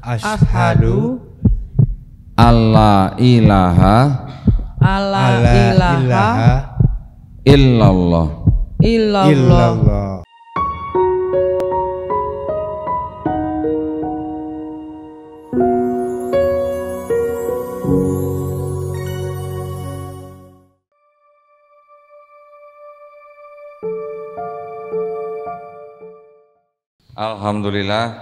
Ashhadu alla ilaha illallah. Alhamdulillah,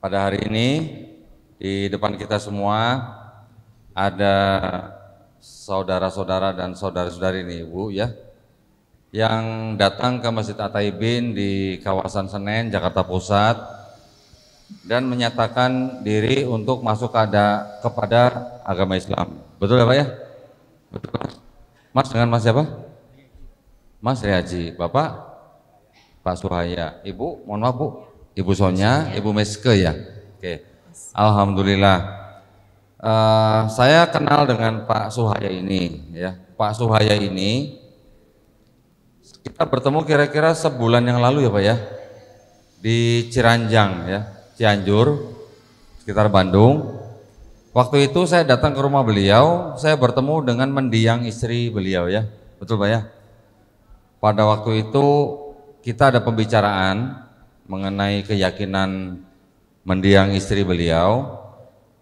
pada hari ini di depan kita semua ada saudara-saudara dan saudari-saudari nih Ibu ya, yang datang ke Masjid At-Taibin di kawasan Senen, Jakarta Pusat dan menyatakan diri untuk masuk kepada agama Islam. Betul ya Pak ya? Betul. Mas dengan Mas siapa? Mas Riaji. Bapak? Pak Suhaya. Ibu, mohon maaf Bu, Ibu Sonya, Ibu Meske ya. Oke. Alhamdulillah. Saya kenal dengan Pak Suhaya ini ya. Pak Suhaya ini kita bertemu kira-kira sebulan yang lalu ya Pak ya, di Ciranjang ya, Cianjur, sekitar Bandung. Waktu itu saya datang ke rumah beliau, saya bertemu dengan mendiang istri beliau ya, betul Pak ya. Pada waktu itu kita ada pembicaraan mengenai keyakinan mendiang istri beliau,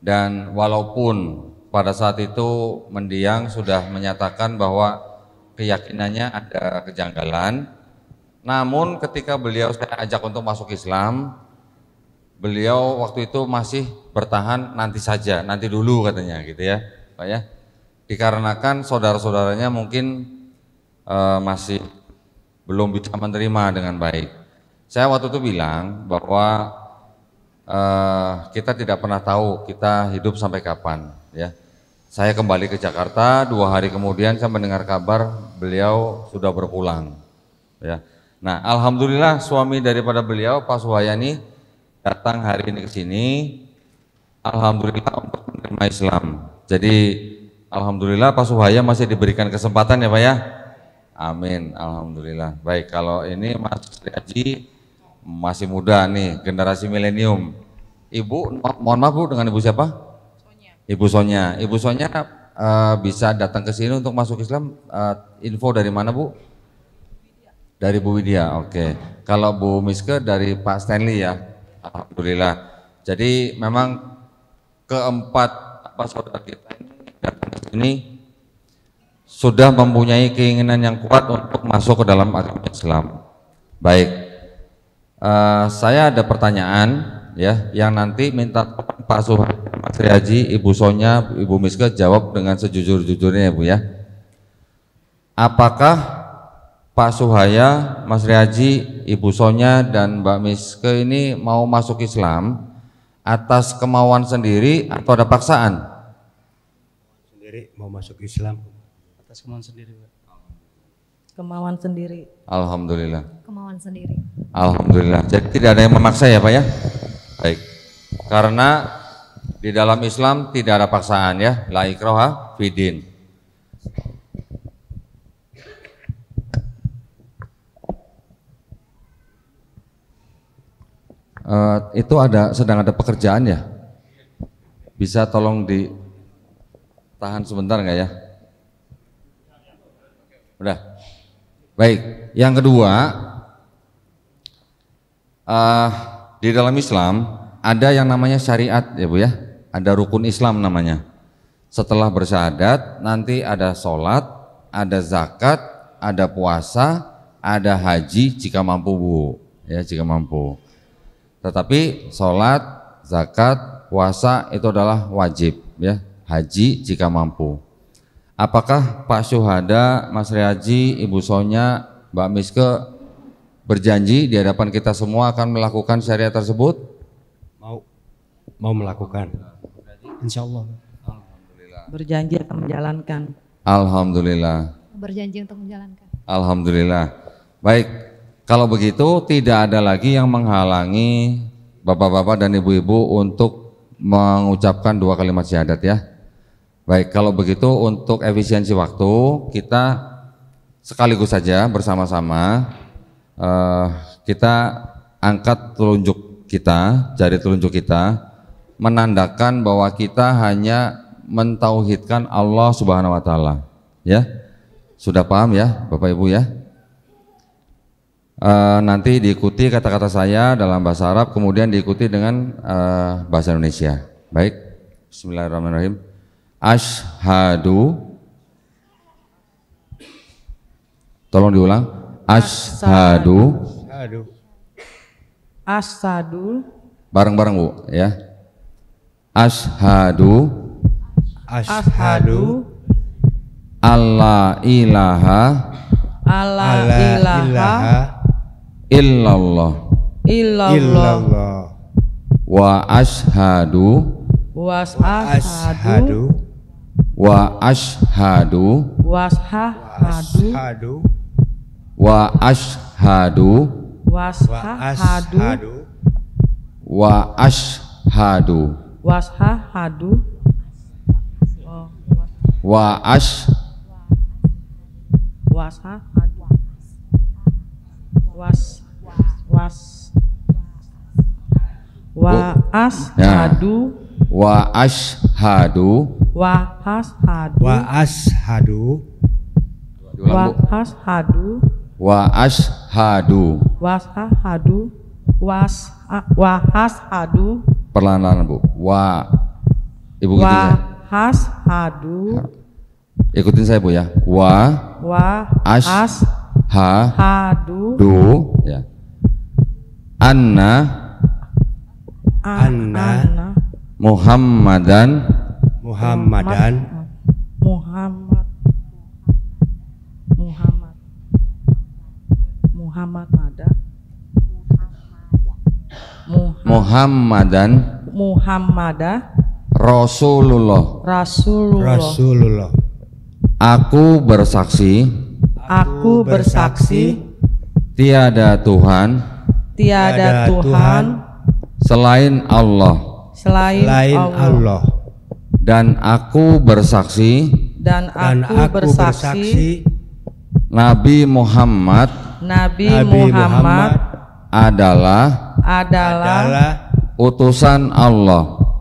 dan walaupun pada saat itu mendiang sudah menyatakan bahwa keyakinannya ada kejanggalan, namun ketika beliau saya ajak untuk masuk Islam, beliau waktu itu masih bertahan nanti saja, nanti dulu katanya gitu ya Pak ya, dikarenakan saudara-saudaranya mungkin masih belum bisa menerima dengan baik. Saya waktu itu bilang bahwa kita tidak pernah tahu kita hidup sampai kapan ya. Saya kembali ke Jakarta, 2 hari kemudian saya mendengar kabar beliau sudah berpulang ya. Nah, alhamdulillah suami daripada beliau Pak Suhayani datang hari ini ke sini, alhamdulillah untuk menerima Islam. Jadi alhamdulillah Pak Suhaya masih diberikan kesempatan ya Pak ya. Amin, alhamdulillah. Baik, kalau ini Mas Riaji masih muda nih, generasi milenium. Ibu, mohon maaf Bu, dengan Ibu siapa? Sonya. Ibu Sonya. Ibu Sonya bisa datang ke sini untuk masuk Islam. Info dari mana Bu? Dari Bu Widya. Oke. Kalau Bu Miske dari Pak Stanley ya. Alhamdulillah. Jadi memang keempat saudara kita ini datang ke sini sudah mempunyai keinginan yang kuat untuk masuk ke dalam agama Islam. Baik, saya ada pertanyaan ya, yang nanti minta Pak Suhaya, Mas Riaji, Ibu Sonya, Ibu Miske jawab dengan sejujur-jujurnya ya Bu ya. Apakah Pak Suhaya, Mas Riaji, Ibu Sonya dan Mbak Miske ini mau masuk Islam atas kemauan sendiri atau ada paksaan? Sendiri mau masuk Islam. Atas kemauan sendiri, Pak. Kemauan sendiri. Alhamdulillah. Kemauan sendiri. Alhamdulillah. Jadi tidak ada yang memaksa ya Pak ya. Baik. Karena di dalam Islam tidak ada paksaan ya. La ikraha fidin. Itu sedang ada pekerjaan ya. Bisa tolong ditahan sebentar nggak ya? Udah. Baik, yang kedua, di dalam Islam ada yang namanya syariat ya Bu ya, ada rukun Islam namanya. Setelah bersyahadat nanti ada sholat, ada zakat, ada puasa, ada haji jika mampu Bu, ya jika mampu. Tetapi sholat, zakat, puasa itu adalah wajib ya, haji jika mampu. Apakah Pak Syuhada, Mas Riaji, Ibu Sonya, Mbak Miske berjanji di hadapan kita semua akan melakukan syariat tersebut? Mau melakukan. Insya Allah. Alhamdulillah. Berjanji akan menjalankan. Alhamdulillah. Berjanji untuk menjalankan. Alhamdulillah. Baik, kalau begitu tidak ada lagi yang menghalangi bapak-bapak dan ibu-ibu untuk mengucapkan 2 kalimat syahadat ya. Baik, kalau begitu untuk efisiensi waktu kita sekaligus saja bersama-sama kita angkat telunjuk kita, jari telunjuk kita menandakan bahwa kita hanya mentauhidkan Allah Subhanahu wa taala. Ya. Sudah paham ya, Bapak Ibu ya? Nanti diikuti kata-kata saya dalam bahasa Arab, kemudian diikuti dengan bahasa Indonesia. Baik. Bismillahirrahmanirrahim. Asyhadu. Tolong diulang. Asyhadu. Asyhadu. Bareng-bareng Bu ya. Asyhadu. Asyhadu alla ilaha illallah wa ashhadu perlahan-lahan Bu. Ibu ikutin saya Bu ya. Ashhadu ya. Anna Muhammadan Rasulullah. Aku bersaksi tiada Tuhan selain Allah. Dan aku bersaksi Nabi Muhammad adalah utusan Allah.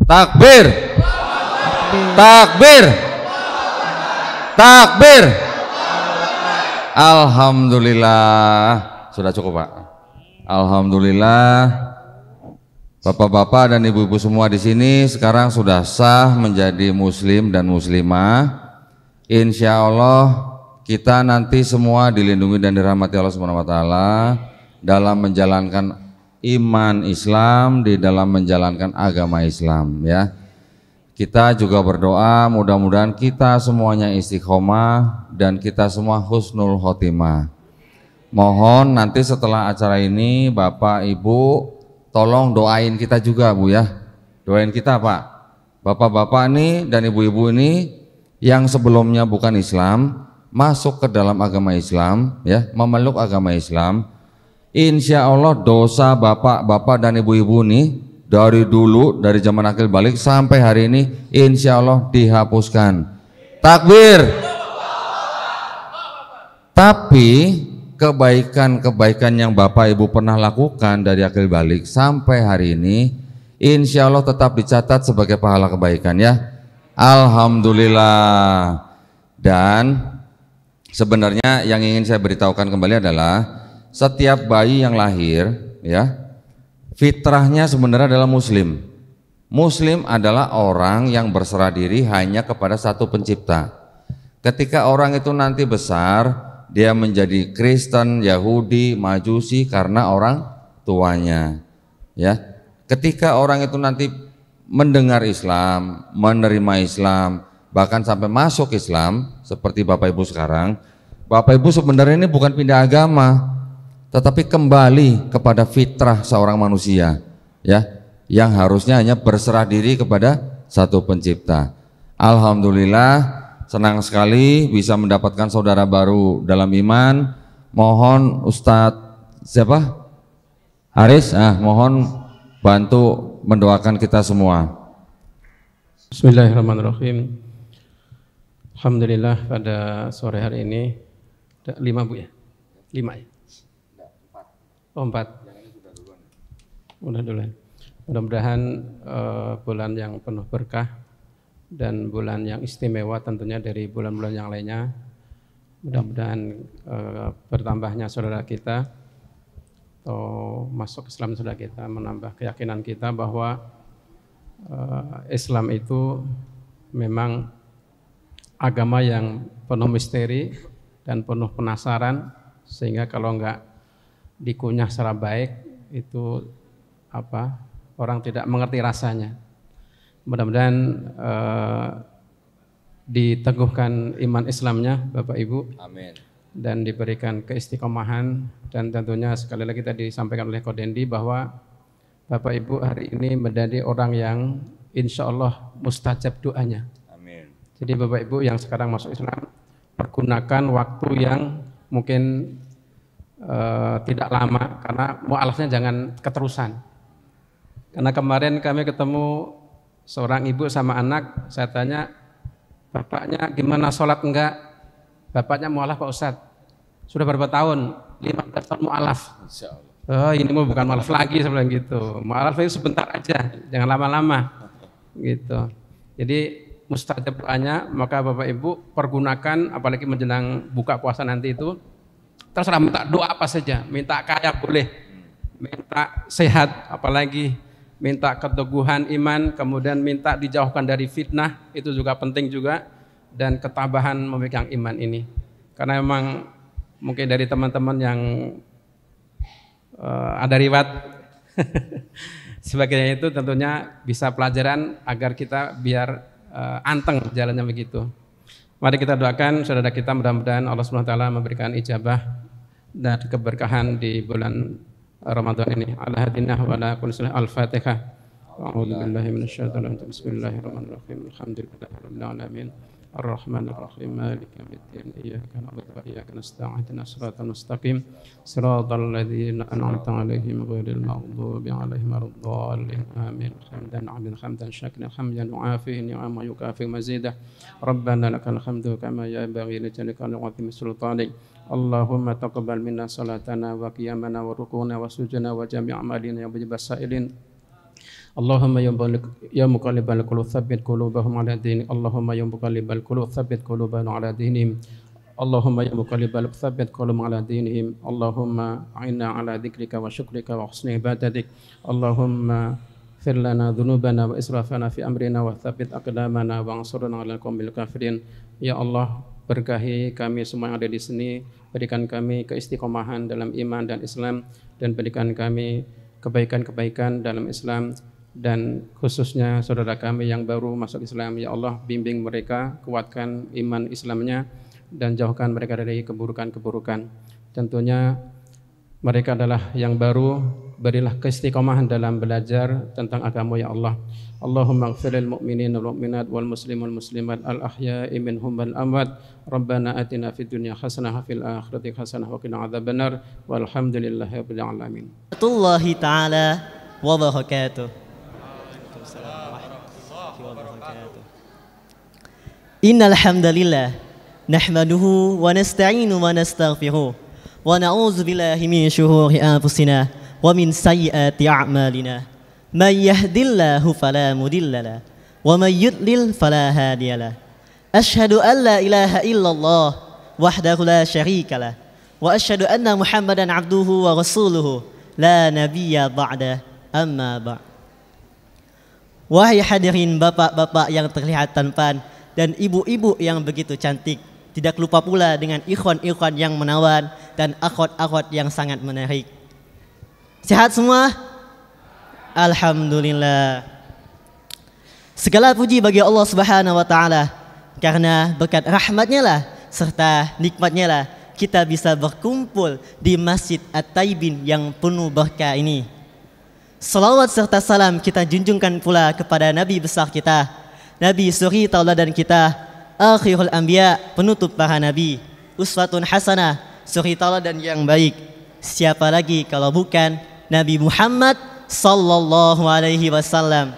Takbir. Alhamdulillah. Sudah cukup Pak. Alhamdulillah. Bapak-bapak dan ibu-ibu semua di sini sekarang sudah sah menjadi muslim dan muslimah. Insya Allah kita nanti semua dilindungi dan dirahmati Allah Subhanahu wa taala dalam menjalankan iman Islam, di dalam menjalankan agama Islam ya. Kita juga berdoa mudah-mudahan kita semuanya istiqomah dan kita semua husnul khotimah. Mohon nanti setelah acara ini Bapak Ibu tolong doain kita juga Bu ya. Doain kita Pak. Bapak-bapak ini dan ibu-ibu ini yang sebelumnya bukan Islam masuk ke dalam agama Islam ya, memeluk agama Islam. Insya Allah dosa bapak-bapak dan ibu-ibu ini dari dulu, dari zaman akil balik sampai hari ini insya Allah dihapuskan. Takbir. Tapi kebaikan-kebaikan yang Bapak Ibu pernah lakukan dari akil balik sampai hari ini insya Allah tetap dicatat sebagai pahala kebaikan ya. Alhamdulillah. Dan sebenarnya yang ingin saya beritahukan kembali adalah setiap bayi yang lahir ya fitrahnya sebenarnya adalah muslim. Muslim adalah orang yang berserah diri hanya kepada satu pencipta. Ketika orang itu nanti besar, dia menjadi Kristen, Yahudi, Majusi karena orang tuanya. Ya. Ketika orang itu nanti mendengar Islam, menerima Islam, bahkan sampai masuk Islam seperti Bapak Ibu sekarang, Bapak Ibu sebenarnya ini bukan pindah agama, tetapi kembali kepada fitrah seorang manusia, ya, yang harusnya hanya berserah diri kepada satu pencipta. Alhamdulillah, senang sekali bisa mendapatkan saudara baru dalam iman. Mohon Ustadz siapa? Haris, mohon bantu mendoakan kita semua. Bismillahirrahmanirrahim. Alhamdulillah pada sore hari ini 5 Bu ya? 5 ya? Oh 4. Mudah-mudahan bulan yang penuh berkah dan bulan yang istimewa tentunya dari bulan-bulan yang lainnya. Mudah-mudahan bertambahnya saudara kita atau masuk Islam saudara kita menambah keyakinan kita bahwa Islam itu memang agama yang penuh misteri dan penuh penasaran, sehingga kalau enggak dikunyah secara baik itu orang tidak mengerti rasanya. Mudah-mudahan diteguhkan iman Islamnya Bapak Ibu. Amin. Dan diberikan keistiqomahan, dan tentunya sekali lagi tadi disampaikan oleh Kodendi bahwa Bapak Ibu hari ini menjadi orang yang insya Allah mustajab doanya. Amin. Jadi Bapak Ibu yang sekarang masuk Islam, pergunakan waktu yang mungkin tidak lama, karena mu'alafnya jangan keterusan. Karena kemarin kami ketemu seorang ibu sama anak, saya tanya, bapaknya gimana sholat enggak? Bapaknya mu'alaf Pak Ustadz. Sudah berapa tahun? 15 tahun mu'alaf. Insyaallah. Oh ini mau bukan mu'alaf lagi sebenarnya gitu. Mu'alaf itu sebentar aja, jangan lama-lama gitu. Jadi mustajab doanya, maka Bapak Ibu pergunakan, apalagi menjelang buka puasa nanti itu, terserah minta doa apa saja, minta kaya boleh, minta sehat, apalagi minta keteguhan iman, kemudian minta dijauhkan dari fitnah, itu juga penting juga, dan ketabahan memegang iman ini. Karena memang mungkin dari teman-teman yang ada riwayat sebagainya, itu tentunya bisa pelajaran agar kita biar anteng jalannya begitu. Mari kita doakan saudara kita, mudah-mudahan Allah SWT memberikan ijabah dan keberkahan di bulan Ramadan ini. Ala hadinah wa ala kulli salih. Al-Fatihah. A'udzu billahi minasyaitonir rajim. Bismillahirrahmanirrahim. Alhamdulillahirabbil alamin. Ar-Rahmanir Rahim. Maliki yaumiddin. Iyyaka na'budu wa iyyaka nasta'in. Ihdinas siratal mustaqim. Siratal ladzina an'amta 'alaihim ghairil maghdubi 'alaihim waladdallin. Amin. Hamdan syakiran hamdan yu'afihi ni'ama yukafi mazidah. Rabbana lakal hamdu kama yanbaghi li jalikal 'azimi sultanik. Allahumma taqabbal minna salatana wa qiyamana wa rukuna wa sujudana wa jami' a'malina ya mujibas sa'ilin. Allahumma ya muqallibal qulub tsabbit qulubahum 'ala dinik. Allahumma ya muqallibal qulub tsabbit qulubana 'ala dinihim. Allahumma ya muqallibal tsabbit qulubahum 'ala dinihim. Allahumma a'inna 'ala dzikrika wa syukrika wa husni ibadatik. Allahumma fir lana dzunubana wa israfana fi amrina wa tsabbit aqdamana wa ansurna 'alal qaumil kafirin. Ya Allah, berkahi kami semua yang ada di sini, berikan kami keistiqomahan dalam iman dan Islam, dan berikan kami kebaikan-kebaikan dalam Islam, dan khususnya saudara kami yang baru masuk Islam, ya Allah bimbing mereka, kuatkan iman Islamnya, dan jauhkan mereka dari keburukan-keburukan. Tentunya mereka adalah yang baru, berilah keistiqomahan dalam belajar tentang agama ya Allah. Allahumma ighfiril mu'minina wal mu'minat wal muslimin wal muslimat al ahya'i minhum wal amwat. Rabbana atina fid dunya hasanah wa fil akhirati hasanah wa qina adzabannar. Walhamdulillahi rabbil alamin. Warahmatullahi taala wabarakatuh. Innal hamdalillah nahmaduhu wa nasta'inu wa nastaghfiruh wa na'udzu billahi min syururi anfusina wa min sayyiati a'malina. May yahdihillahu fala mudilla lahu wa may yudlil fala hadiya lahu. Asyhadu an la ilaha illallah wahdahu la syarika lahu wa asyhadu anna Muhammadan abduhu wa rasuluhu la nabiyya ba'da, amma ba'd. Wahai hadirin bapak-bapak yang terlihat tampan dan ibu-ibu yang begitu cantik, tidak lupa pula dengan ikhwan-ikhwan yang menawan dan akhwat-akhwat yang sangat menarik. Sehat semua? Alhamdulillah. Segala puji bagi Allah Subhanahu wa taala, karena berkat rahmatnya lah serta nikmatnya lah kita bisa berkumpul di Masjid At-Taibin yang penuh berkah ini. Salawat serta salam kita junjungkan pula kepada Nabi besar kita, Nabi suri tauladan kita, akhirul anbiya, penutup para nabi, uswatun hasanah, suri tauladan yang baik. Siapa lagi kalau bukan Nabi Muhammad sallallahu alaihi wasallam.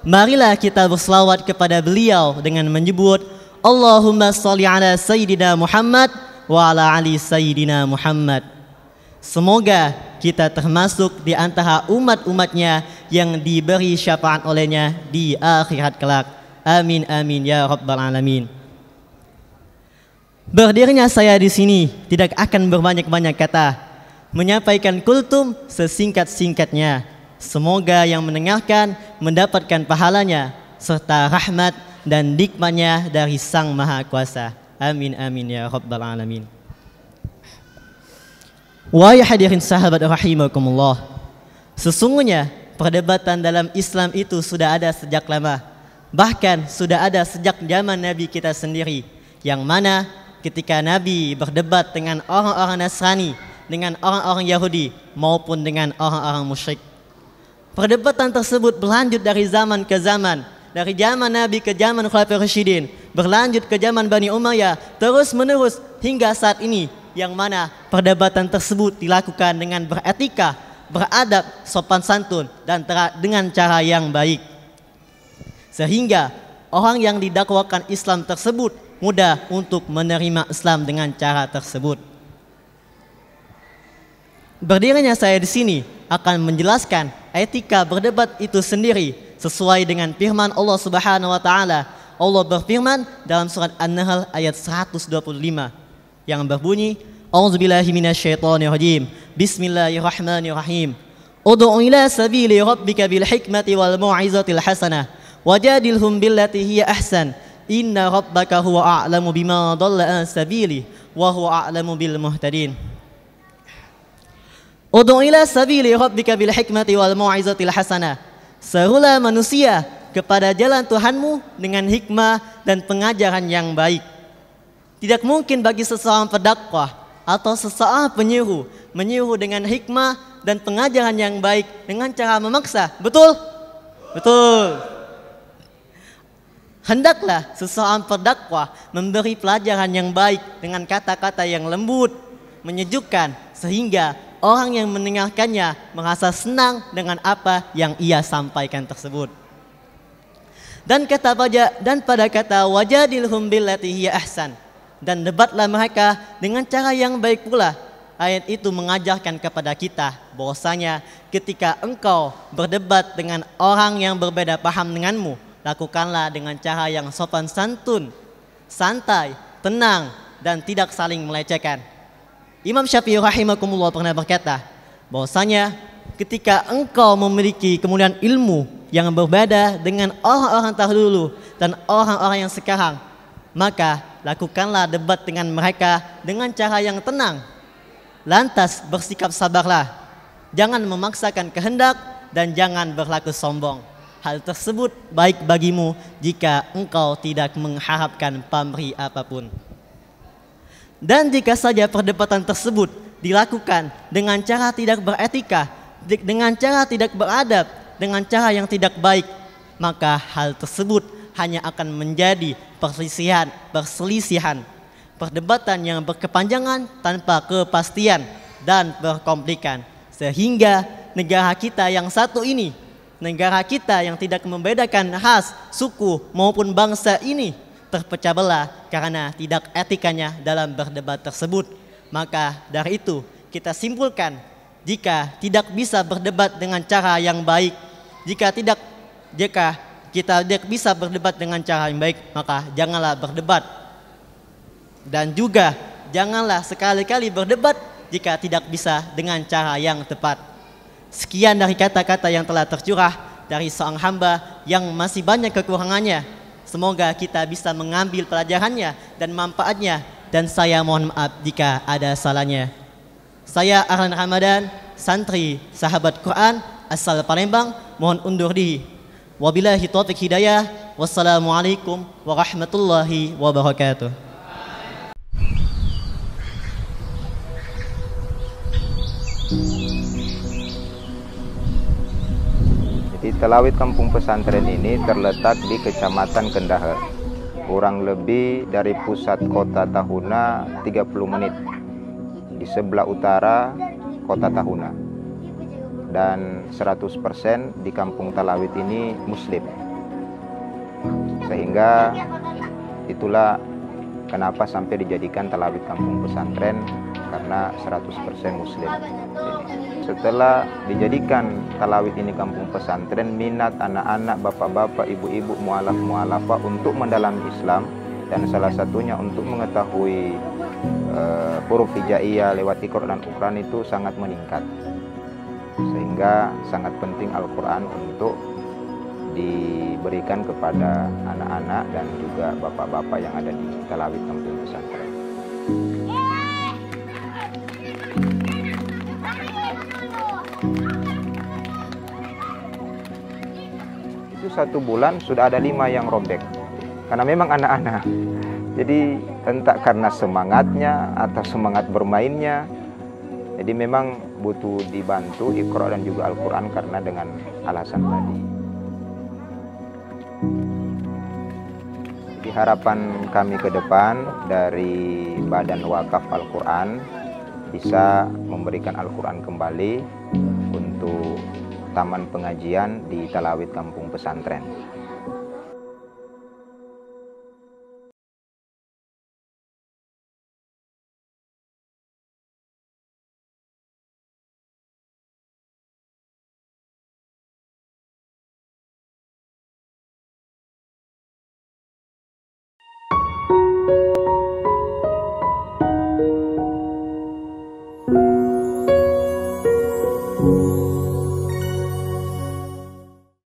Marilah kita berselawat kepada beliau dengan menyebut Allahumma sholli ala sayyidina Muhammad wa ala ali sayyidina Muhammad. Semoga kita termasuk di antara umat-umatnya yang diberi syafaat olehnya di akhirat kelak. Amin amin ya rabbal alamin. Berdirinya saya di sini tidak akan berbanyak-banyak kata, menyampaikan kultum sesingkat-singkatnya. Semoga yang mendengarkan mendapatkan pahalanya serta rahmat dan nikmatnya dari Sang Maha Kuasa. Amin amin ya rabbal alamin. Wahai hadirin sahabat rahimakumullah, sesungguhnya perdebatan dalam Islam itu sudah ada sejak lama. Bahkan sudah ada sejak zaman Nabi kita sendiri, yang mana ketika Nabi berdebat dengan orang-orang Nasrani, dengan orang-orang Yahudi maupun dengan orang-orang musyrik. Perdebatan tersebut berlanjut dari zaman ke zaman, dari zaman Nabi ke zaman Khulafaur Rasyidin, berlanjut ke zaman Bani Umayyah, terus menerus hingga saat ini, yang mana perdebatan tersebut dilakukan dengan beretika, beradab, sopan santun, dan dengan cara yang baik. Sehingga orang yang didakwakan Islam tersebut mudah untuk menerima Islam dengan cara tersebut. Berdirinya saya di sini akan menjelaskan etika berdebat itu sendiri sesuai dengan firman Allah Subhanahu wa taala. Allah berfirman dalam surat An-Nahl ayat 125 yang berbunyi, A'udzubillahi minasyaitonirrajim. Bismillahirrahmanirrahim. Ud'u ila sabili rabbika bil hikmati wal mau'izatil hasanah wajadilhum billati hiya ahsan. Inna rabbaka huwa a'lamu bima dhalla an sabili wa huwa a'lamu bil muhtadin. Ud'u ila sabili rabbika bil hikmati wal mau'izatil hasanah. Serulah manusia kepada jalan Tuhanmu dengan hikmah dan pengajaran yang baik. Tidak mungkin bagi seseorang pendakwah atau seseorang penyuruh menyuruh dengan hikmah dan pengajaran yang baik dengan cara memaksa. Betul? Betul. Hendaklah seseorang pendakwah memberi pelajaran yang baik dengan kata-kata yang lembut, menyejukkan, sehingga orang yang mendengarkannya merasa senang dengan apa yang ia sampaikan tersebut. Dan pada kata wajadilhum billati hiya ahsan, dan debatlah mereka dengan cara yang baik pula. Ayat itu mengajarkan kepada kita bahwasanya ketika engkau berdebat dengan orang yang berbeda paham denganmu, lakukanlah dengan cara yang sopan santun, santai, tenang, dan tidak saling melecehkan. Imam Syafi'i rahimakumullah pernah berkata bahwasanya ketika engkau memiliki kemudian ilmu yang berbeda dengan orang-orang terdahulu dan orang-orang yang sekarang, maka lakukanlah debat dengan mereka dengan cara yang tenang. Lantas bersikap sabarlah, jangan memaksakan kehendak dan jangan berlaku sombong. Hal tersebut baik bagimu jika engkau tidak mengharapkan pamrih apapun. Dan jika saja perdebatan tersebut dilakukan dengan cara tidak beretika, dengan cara tidak beradab, dengan cara yang tidak baik, maka hal tersebut hanya akan menjadi perselisihan, perdebatan yang berkepanjangan tanpa kepastian dan berkomplikan. Sehingga negara kita yang satu ini, negara kita yang tidak membedakan ras, suku maupun bangsa ini terpecah belah karena tidak etikanya dalam berdebat tersebut. Maka dari itu kita simpulkan, jika tidak bisa berdebat dengan cara yang baik, jika kita tidak bisa berdebat dengan cara yang baik, maka janganlah berdebat. Dan juga janganlah sekali-kali berdebat jika tidak bisa dengan cara yang tepat. Sekian dari kata-kata yang telah tercurah dari seorang hamba yang masih banyak kekurangannya. Semoga kita bisa mengambil pelajarannya dan manfaatnya, dan saya mohon maaf jika ada salahnya. Saya Arlan Ramadan, santri sahabat Quran asal Palembang, mohon undur diri. Wabillahi taufiq hidayah. Wassalamualaikum warahmatullahi wabarakatuh. Jadi Talawid Kampung Pesantren ini terletak di Kecamatan Kendaher, kurang lebih dari pusat kota Tahuna 30 menit, di sebelah utara kota Tahuna. Dan 100% di Kampung Talawid ini Muslim. Sehingga itulah kenapa sampai dijadikan Talawid Kampung Pesantren, karena 100% muslim. Setelah dijadikan talawid ini kampung pesantren, minat anak-anak, bapak-bapak, ibu-ibu, mualaf-mualafah untuk mendalami Islam, dan salah satunya untuk mengetahui huruf hijaiyah lewat Iqra dan Ukran itu sangat meningkat. Sehingga sangat penting Al-Quran untuk diberikan kepada anak-anak dan juga bapak-bapak yang ada di talawid kampung pesantren. Itu 1 bulan sudah ada 5 yang robek, karena memang anak-anak. Jadi entah karena semangatnya atau semangat bermainnya, jadi memang butuh dibantu Iqra dan juga Al-Quran karena dengan alasan tadi. Jadi harapan kami ke depan dari Badan Wakaf Al-Quran bisa memberikan Al-Quran kembali untuk taman pengajian di talawid kampung pesantren.